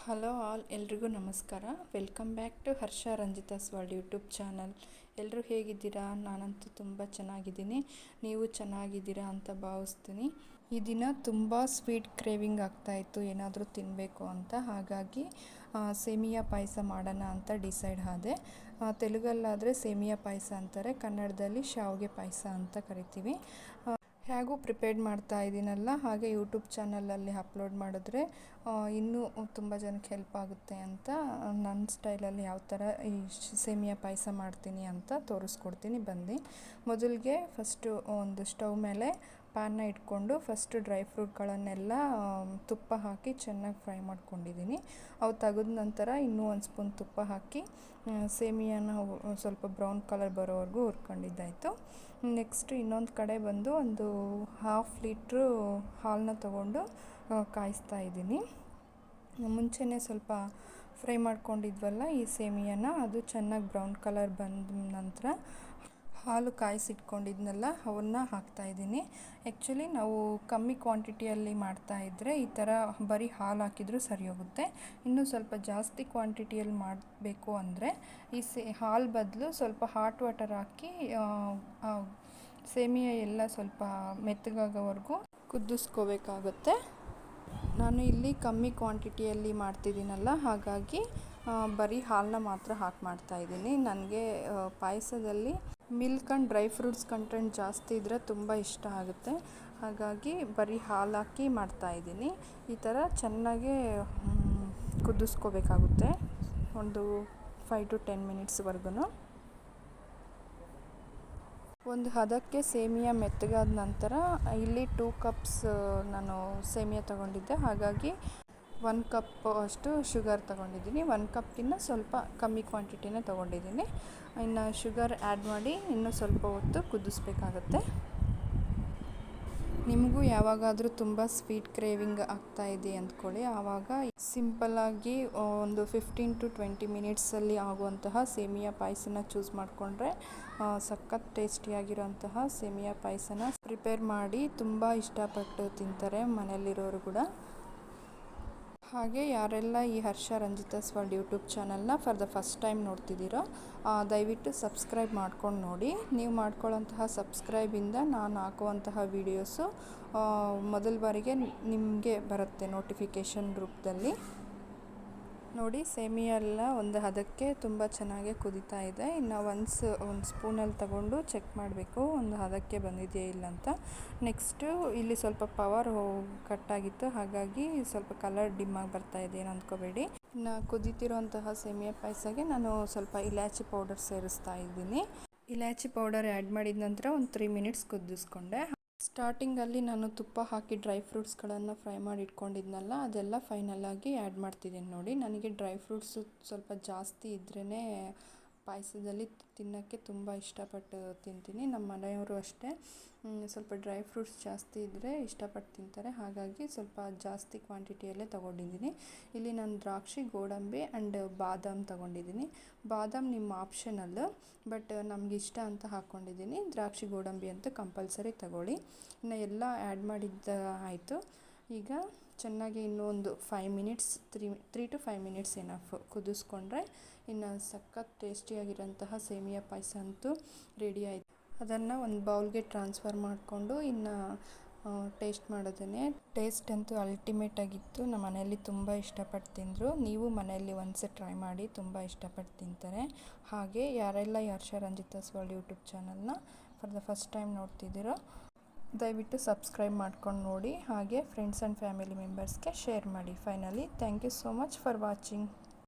Hello all, ಎಲ್ರಿಗೂ ನಮಸ್ಕಾರ. Welcome back to Harsha ರಂಜಿತಾಸ್ world YouTube channel. ಎಲ್ಲರೂ ಹೇಗಿದ್ದೀರಾ? ನಾನಂತೂ ತುಂಬ ಚೆನ್ನಾಗಿದ್ದೀನಿ. ನೀವು ಚೆನ್ನಾಗಿದ್ದೀರಾ ಅಂತ ಭಾವಿಸ್ತೀನಿ. ಈ ದಿನ ತುಂಬ ಸ್ವೀಟ್ ಕ್ರೇವಿಂಗ್ ಆಗ್ತಾಯಿತ್ತು, ಏನಾದರೂ ತಿನ್ನಬೇಕು ಅಂತ. ಹಾಗಾಗಿ ಸೇಮಿಯಾ ಪಾಯಸ ಮಾಡೋಣ ಅಂತ ಡಿಸೈಡ್ ಆದೆ. ತೆಲುಗಲ್ಲಾದರೆ ಸೇಮಿಯಾ ಪಾಯಸ ಅಂತಾರೆ, ಕನ್ನಡದಲ್ಲಿ ಶಾವಿಗೆ ಪಾಯಸ ಅಂತ ಕರಿತೀವಿ. ಹೇಗೂ ಪ್ರಿಪೇರ್ ಮಾಡ್ತಾ ಇದ್ದೀನಲ್ಲ, ಹಾಗೆ ಯೂಟ್ಯೂಬ್ ಚಾನಲಲ್ಲಿ ಅಪ್ಲೋಡ್ ಮಾಡಿದ್ರೆ ಇನ್ನೂ ತುಂಬ ಜನಕ್ಕೆ ಹೆಲ್ಪ್ ಆಗುತ್ತೆ ಅಂತ ನನ್ನ ಸ್ಟೈಲಲ್ಲಿ ಯಾವ ಥರ ಈ ಸೇಮಿಯಾ ಪಾಯಸ ಮಾಡ್ತೀನಿ ಅಂತ ತೋರಿಸ್ಕೊಡ್ತೀನಿ ಬನ್ನಿ. ಮೊದಲಿಗೆ ಫಸ್ಟು ಒಂದು ಸ್ಟವ್ ಮೇಲೆ ಪ್ಯಾನ್ನ ಇಟ್ಕೊಂಡು ಫಸ್ಟು ಡ್ರೈ ಫ್ರೂಟ್ಗಳನ್ನೆಲ್ಲ ತುಪ್ಪ ಹಾಕಿ ಚೆನ್ನಾಗಿ ಫ್ರೈ ಮಾಡ್ಕೊಂಡಿದ್ದೀನಿ. ಅವು ತೆಗೆದ ನಂತರ ಇನ್ನೂ ಒಂದು ಸ್ಪೂನ್ ತುಪ್ಪ ಹಾಕಿ ಸೇಮಿಯಾನ ಸ್ವಲ್ಪ ಬ್ರೌನ್ ಕಲರ್ ಬರೋವರೆಗೂ ಹುರ್ಕೊಂಡಿದ್ದಾಯಿತು. ನೆಕ್ಸ್ಟ್ ಇನ್ನೊಂದು ಕಡೆ ಬಂದು ಒಂದು 1/2 ಲೀಟ್ರು ಹಾಲನ್ನ ತೊಗೊಂಡು ಕಾಯಿಸ್ತಾ ಇದ್ದೀನಿ. ಮುಂಚೆನೇ ಸ್ವಲ್ಪ ಫ್ರೈ ಮಾಡ್ಕೊಂಡಿದ್ವಲ್ಲ ಈ ಸೇಮಿಯಾನ, ಅದು ಚೆನ್ನಾಗಿ ಬ್ರೌನ್ ಕಲರ್ ಬಂದ ನಂತರ ಹಾಲು ಕಾಯಿಸಿಟ್ಕೊಂಡಿದ್ನಲ್ಲ ಅವನ್ನ ಹಾಕ್ತಾಯಿದ್ದೀನಿ. ಆ್ಯಕ್ಚುಲಿ ನಾವು ಕಮ್ಮಿ ಕ್ವಾಂಟಿಟಿಯಲ್ಲಿ ಮಾಡ್ತಾಯಿದ್ರೆ ಈ ಥರ ಬರೀ ಹಾಲು ಹಾಕಿದರೂ ಸರಿ ಹೋಗುತ್ತೆ. ಇನ್ನೂ ಸ್ವಲ್ಪ ಜಾಸ್ತಿ ಕ್ವಾಂಟಿಟಿಯಲ್ಲಿ ಮಾಡಬೇಕು ಅಂದರೆ ಈ ಹಾಲು ಬದಲು ಸ್ವಲ್ಪ ಹಾಟ್ ವಾಟರ್ ಹಾಕಿ ಸೇಮಿಯಾ ಎಲ್ಲ ಸ್ವಲ್ಪ ಮೆತ್ತಗಾಗೋವರೆಗೂ ಕುದಿಸ್ಕೋಬೇಕಾಗುತ್ತೆ. ನಾನು ಇಲ್ಲಿ ಕಮ್ಮಿ ಕ್ವಾಂಟಿಟಿಯಲ್ಲಿ ಮಾಡ್ತಿದ್ದೀನಲ್ಲ, ಹಾಗಾಗಿ ಬರೀ ಹಾಲನ್ನ ಮಾತ್ರ ಹಾಕಿ ಮಾಡ್ತಾಯಿದ್ದೀನಿ. ನನಗೆ ಪಾಯಸದಲ್ಲಿ milk and dry fruits content ಜಾಸ್ತಿ ಇದ್ದರೆ ತುಂಬ ಇಷ್ಟ ಆಗುತ್ತೆ. ಹಾಗಾಗಿ ಬರೀ ಹಾಲು ಹಾಕಿ ಮಾಡ್ತಾಯಿದ್ದೀನಿ. ಈ ಥರ ಚೆನ್ನಾಗೇ ಕುದಿಸ್ಕೋಬೇಕಾಗುತ್ತೆ, ಒಂದು 5 to 10 ಮಿನಿಟ್ಸ್ವರೆಗೂ. ಒಂದು ಹದಕ್ಕೆ ಸೇಮಿಯಾ ಮೆತ್ತಗಾದ ನಂತರ ಇಲ್ಲಿ 2 ಕಪ್ಸ್ ನಾನು ಸೇಮಿಯಾ ತೊಗೊಂಡಿದ್ದೆ, ಹಾಗಾಗಿ 1 ಕಪ್ ಅಷ್ಟು ಶುಗರ್ ತೊಗೊಂಡಿದ್ದೀನಿ. 1 ಕಪ್ಗಿನ್ನ ಸ್ವಲ್ಪ ಕಮ್ಮಿ ಕ್ವಾಂಟಿಟಿನೇ ತೊಗೊಂಡಿದ್ದೀನಿ. ಇನ್ನು ಶುಗರ್ ಆ್ಯಡ್ ಮಾಡಿ ಇನ್ನೂ ಸ್ವಲ್ಪ ಹೊತ್ತು ಕುದಿಸ್ಬೇಕಾಗತ್ತೆ. ನಿಮಗೂ ಯಾವಾಗಾದರೂ ತುಂಬ ಸ್ವೀಟ್ ಕ್ರೇವಿಂಗ್ ಆಗ್ತಾಯಿದೆ ಅಂದ್ಕೊಳ್ಳಿ, ಆವಾಗ ಸಿಂಪಲ್ಲಾಗಿ ಒಂದು 15 to 20 ಮಿನಿಟ್ಸಲ್ಲಿ ಆಗುವಂತಹ ಸೇಮಿಯಾ ಪಾಯಸನ ಚೂಸ್ ಮಾಡಿಕೊಂಡ್ರೆ ಸಖತ್ ಟೇಸ್ಟಿಯಾಗಿರೋಂತಹ ಸೇಮಿಯಾ ಪಾಯಸನ ಪ್ರಿಪೇರ್ ಮಾಡಿ ತುಂಬ ಇಷ್ಟಪಟ್ಟು ತಿಂತಾರೆ ಮನೆಯಲ್ಲಿರೋರು ಕೂಡ. ಹಾಗೆ ಯಾರೆಲ್ಲ ಈ ಹರ್ಷ ರಂಜಿತಾಸ್ ವರ್ಲ್ಡ್ ಯೂಟ್ಯೂಬ್ ಚಾನಲ್ನ ಫಾರ್ ದ ಫಸ್ಟ್ ಟೈಮ್ ನೋಡ್ತಿದ್ದೀರೋ ದಯವಿಟ್ಟು ಸಬ್ಸ್ಕ್ರೈಬ್ ಮಾಡ್ಕೊಂಡು ನೋಡಿ. ನೀವು ಮಾಡ್ಕೊಳ್ಳೋಂತಹ ಸಬ್ಸ್ಕ್ರೈಬಿಂದ ನಾನು ಹಾಕುವಂತಹ ವೀಡಿಯೋಸು ಮೊದಲ ಬಾರಿಗೆ ನಿಮಗೆ ಬರುತ್ತೆ ನೋಟಿಫಿಕೇಷನ್ ರೂಪದಲ್ಲಿ. ನೋಡಿ, ಸೇಮಿಯಾ ಎಲ್ಲ ಒಂದು ಹದಕ್ಕೆ ತುಂಬ ಚೆನ್ನಾಗೇ ಕುದೀತಾ ಇದೆ. ಇನ್ನು ಒಂದು ಸ್ಪೂನಲ್ಲಿ ತಗೊಂಡು ಚೆಕ್ ಮಾಡಬೇಕು ಒಂದು ಹದಕ್ಕೆ ಬಂದಿದೆಯೇ ಇಲ್ಲ ಅಂತ. ನೆಕ್ಸ್ಟು ಇಲ್ಲಿ ಸ್ವಲ್ಪ ಪವರ್ ಕಟ್ಟಾಗಿತ್ತು, ಹಾಗಾಗಿ ಸ್ವಲ್ಪ ಕಲರ್ ಡಿಮ್ಮಾಗಿ ಬರ್ತಾಯಿದೆ, ಏನು ಅಂದ್ಕೋಬೇಡಿ. ಇನ್ನು ಕುದೀತಿರೋಂತಹ ಸೇಮಿಯಾ ಪಾಯಸಗೆ ನಾನು ಸ್ವಲ್ಪ ಇಲಾಚಿ ಪೌಡರ್ ಸೇರಿಸ್ತಾ ಇದ್ದೀನಿ. ಇಲಾಚಿ ಪೌಡರ್ ಆ್ಯಡ್ ಮಾಡಿದ ನಂತರ ಒಂದು 3 ಮಿನಿಟ್ಸ್ ಕುದಿಸ್ಕೊಂಡೆ. ಸ್ಟಾರ್ಟಿಂಗಲ್ಲಿ ನಾನು ತುಪ್ಪ ಹಾಕಿ ಡ್ರೈ ಫ್ರೂಟ್ಸ್ಗಳನ್ನು ಫ್ರೈ ಮಾಡಿ ಇಟ್ಕೊಂಡಿದ್ನಲ್ಲ, ಅದೆಲ್ಲ ಫೈನಲಾಗಿ ಆ್ಯಡ್ ಮಾಡ್ತಿದ್ದೀನಿ. ನೋಡಿ, ನನಗೆ ಡ್ರೈ ಫ್ರೂಟ್ಸು ಸ್ವಲ್ಪ ಜಾಸ್ತಿ ಇದ್ರೇ ಪಾಯಸದಲ್ಲಿ ತಿನ್ನೋಕ್ಕೆ ತುಂಬ ಇಷ್ಟಪಟ್ಟು ತಿಂತೀನಿ. ನಮ್ಮ ಮನೆಯವರು ಅಷ್ಟೇ, ಸ್ವಲ್ಪ ಡ್ರೈ ಫ್ರೂಟ್ಸ್ ಜಾಸ್ತಿ ಇದ್ದರೆ ಇಷ್ಟಪಟ್ಟು ತಿಂತಾರೆ, ಹಾಗಾಗಿ ಸ್ವಲ್ಪ ಜಾಸ್ತಿ ಕ್ವಾಂಟಿಟಿಯಲ್ಲೇ ತೊಗೊಂಡಿದ್ದೀನಿ. ಇಲ್ಲಿ ನಾನು ದ್ರಾಕ್ಷಿ, ಗೋಡಂಬಿ ಆ್ಯಂಡ್ ಬಾದಾಮ್ ತೊಗೊಂಡಿದ್ದೀನಿ. ಬಾದಾಮ್ ನಿಮ್ಮ ಆಪ್ಷನಲ್ಲು, ಬಟ್ ನಮ್ಗೆ ಇಷ್ಟ ಅಂತ ಹಾಕ್ಕೊಂಡಿದ್ದೀನಿ. ದ್ರಾಕ್ಷಿ, ಗೋಡಂಬಿ ಅಂತೂ ಕಂಪಲ್ಸರಿ ತಗೊಳ್ಳಿ. ಇನ್ನು ಎಲ್ಲ ಆ್ಯಡ್ ಮಾಡಿದ್ದು ಆಯಿತು. ಈಗ ಚೆನ್ನಾಗಿ ಇನ್ನೂ ಒಂದು 5 ಮಿನಿಟ್ಸ್ 3 to 5 ಮಿನಿಟ್ಸ್ ಏನಫ್ ಕುದಿಸ್ಕೊಂಡ್ರೆ ಇನ್ನು ಸಖತ್ ಟೇಸ್ಟಿಯಾಗಿರೋಂತಹ ಸೇಮಿಯಾ ಪಾಯಸ ಅಂತೂ ರೆಡಿ ಆಯಿತು. ಅದನ್ನು ಒಂದು ಬೌಲ್ಗೆ ಟ್ರಾನ್ಸ್ಫರ್ ಮಾಡಿಕೊಂಡು ಇನ್ನು ಟೇಸ್ಟ್ ಮಾಡೋದೇ. ಟೇಸ್ಟ್ ಅಂತೂ ಅಲ್ಟಿಮೇಟ್ ಆಗಿತ್ತು. ನಮ್ಮ ಮನೆಯಲ್ಲಿ ತುಂಬ ಇಷ್ಟಪಟ್ಟು ತಿಂದರು. ನೀವು ಮನೆಯಲ್ಲಿ ಒಂದ್ಸತಿ ಟ್ರೈ ಮಾಡಿ, ತುಂಬ ಇಷ್ಟಪಟ್ಟು ತಿಂತಾರೆ. ಹಾಗೆ ಯಾರೆಲ್ಲ ಈ ಹರ್ಷ ರಂಜಿತಾಸ್ ವರ್ಲ್ಡ್ ಯೂಟ್ಯೂಬ್ ಚಾನಲ್ನ ಫಾರ್ ದ ಫಸ್ಟ್ ಟೈಮ್ ನೋಡ್ತಿದ್ದೀರೋ ದಯವಿಟ್ಟು ಸಬ್ಸ್ಕ್ರೈಬ್ ಮಾಡ್ಕೊಂಡು ನೋಡಿ. ಹಾಗೆ ಫ್ರೆಂಡ್ಸ್ ಆ್ಯಂಡ್ ಫ್ಯಾಮಿಲಿ ಮೆಂಬರ್ಸ್ಗೆ ಶೇರ್ ಮಾಡಿ. Finally thank you so much for watching.